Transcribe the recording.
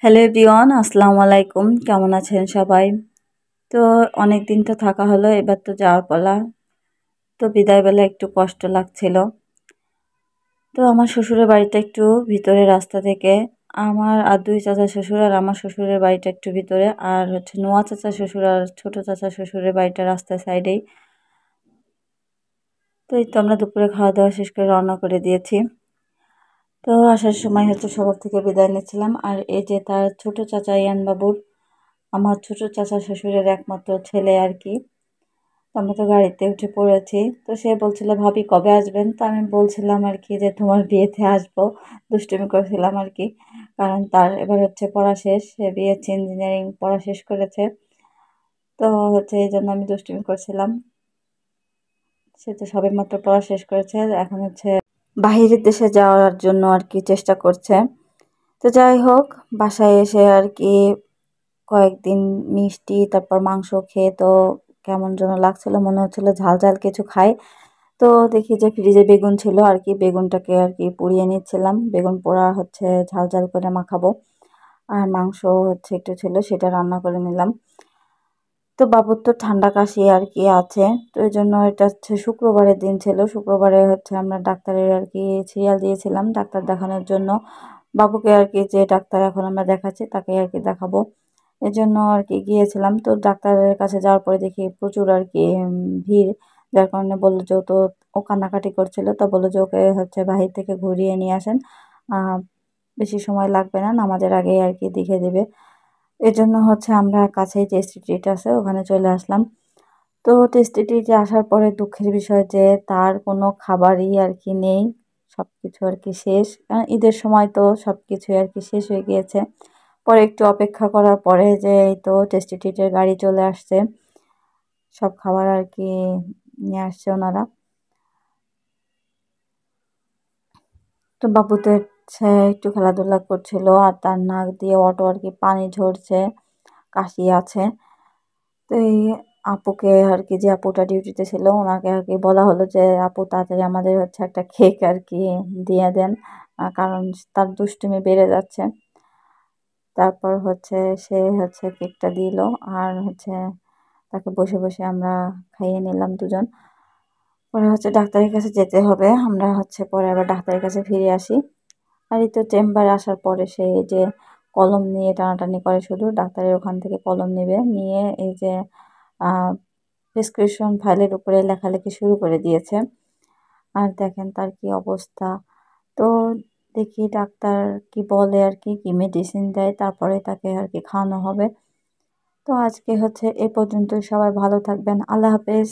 Hello everyone, আসসালামু আলাইকুম। কেমন আছেন সবাই? তো অনেক দিন তো থাকা হলো, এবার তো যাওয়ার পালা। তো বিদায়বেলা একটু কষ্ট লাগছিল। তো আমার শ্বশুরের বাড়িটা একটু ভিতরে রাস্তা থেকে। আমার আর দুই চাচা শ্বশুর আর আমার শ্বশুরের বাড়িটা একটু ভিতরে, আর হচ্ছে নোয়া চাচা শ্বশুর আর ছোট চাচা শ্বশুরের বাড়িটা রাস্তার সাইডেই। তো এই তো আমরা দুপুরে খাওয়া দাওয়া শেষ করে রওনা করে দিয়েছি। তো আসার সময় হচ্ছে সবার থেকে বিদায় নিচ্ছিলাম, আর এই যে তার ছোট চাচা ইয়ান বাবুর, আমার ছোট চাচা শ্বশুরের একমাত্র ছেলে আর কি। তো আমরা তো গাড়িতে উঠে পড়েছি। তো সে বলছিল, ভাবি কবে আসবেন? তো আমি বলছিলাম আর কি যে তোমার বিয়েতে আসবো। দুষ্টুমি করছিলাম আর কি, কারণ তার এবার হচ্ছে পড়া শেষ, সে বিএসসি ইঞ্জিনিয়ারিং পড়া শেষ করেছে। তো হচ্ছে এই জন্য আমি দুষ্টুমি করছিলাম। সে তো সবেমাত্র পড়া শেষ করেছে, এখন হচ্ছে বাহিরের দেশে যাওয়ার জন্য আর কি চেষ্টা করছে। তো যাই হোক, বাসায় এসে আর কি কয়েকদিন মিষ্টি তারপর মাংস খেয়ে তো কেমন যেন লাগছিল, মনে হচ্ছিল ঝাল ঝাল কিছু খাই। তো দেখি যে ফ্রিজে বেগুন ছিল আর কি, বেগুনটাকে আর কি পুড়িয়ে নিচ্ছিলাম। বেগুন পোড়া হচ্ছে ঝাল ঝাল করে মাখাবো। আর মাংস হচ্ছে একটু ছিল, সেটা রান্না করে নিলাম। তো বাবুর তো ঠান্ডা কাশি আর কি আছে, তো এই জন্য এটা হচ্ছে শুক্রবারের দিন ছিল। শুক্রবারে হচ্ছে আমরা ডাক্তারের আর কি সিরিয়াল দিয়েছিলাম ডাক্তার দেখানোর জন্য। বাবুকে আর কি যে ডাক্তার এখন আমরা দেখাচ্ছি তাকে আর কি দেখাবো, এজন্য আর কি গিয়েছিলাম। তো ডাক্তারের কাছে যাওয়ার পরে দেখি প্রচুর আর কি ভিড়। যার কারণে বললো যে ও কান্নাকাটি করছিল, তো বললো যে ওকে হচ্ছে বাহির থেকে ঘুরিয়ে নিয়ে আসেন। বেশি সময় লাগবে না, নামাজের আগেই আর কি দেখে দেবে। এজন্য হচ্ছে আমরা কাছেই যে টেস্টি আছে ওখানে চলে আসলাম। তো টেস্টি আসার পরে দুঃখের বিষয় যে তার কোনো খাবারই আর কি নেই, সব কিছু আর কি শেষ। ঈদের সময় তো সব কিছুই আর কি শেষ হয়ে গিয়েছে। পরে একটু অপেক্ষা করার পরে যে এই তো টেস্টি ট্রিটের গাড়ি চলে আসছে, সব খাবার আর কি নিয়ে আসছে ওনারা। তো বাবু তো হচ্ছে একটু খেলাধুলা করছিল, আর তার নাক দিয়ে অটো আর কি পানি ঝরছে, কাশি আছে। তো এই আপুকে আর কি, যে আপুটা ডিউটিতে ছিল ওনাকে আর কি বলা হলো যে আপু তাড়াতাড়ি আমাদের হচ্ছে একটা কেক আর কি দিয়ে দেন, কারণ তার দুষ্টুমি বেড়ে যাচ্ছে। তারপর হচ্ছে সে হচ্ছে কেকটা দিল, আর হচ্ছে তাকে বসে বসে আমরা খাইয়ে নিলাম দুজন। পরে হচ্ছে ডাক্তারের কাছে যেতে হবে, আমরা হচ্ছে পরে আবার ডাক্তারের কাছে ফিরে আসি। আর এই তো চেম্বারে আসার পরে সে এই যে কলম নিয়ে টানাটানি করে, শুধু ডাক্তারের ওখান থেকে কলম নেবে, নিয়ে এই যে প্রেসক্রিপশন ফাইলের উপরে লেখালেখি শুরু করে দিয়েছে। আর দেখেন তার কি অবস্থা। তো দেখি ডাক্তার কি বলে আর কি, কি মেডিসিন দেয়, তারপরে তাকে আর কি খাওয়ানো হবে। তো আজকে হচ্ছে এ পর্যন্তই, সবাই ভালো থাকবেন, আল্লাহ হাফেজ।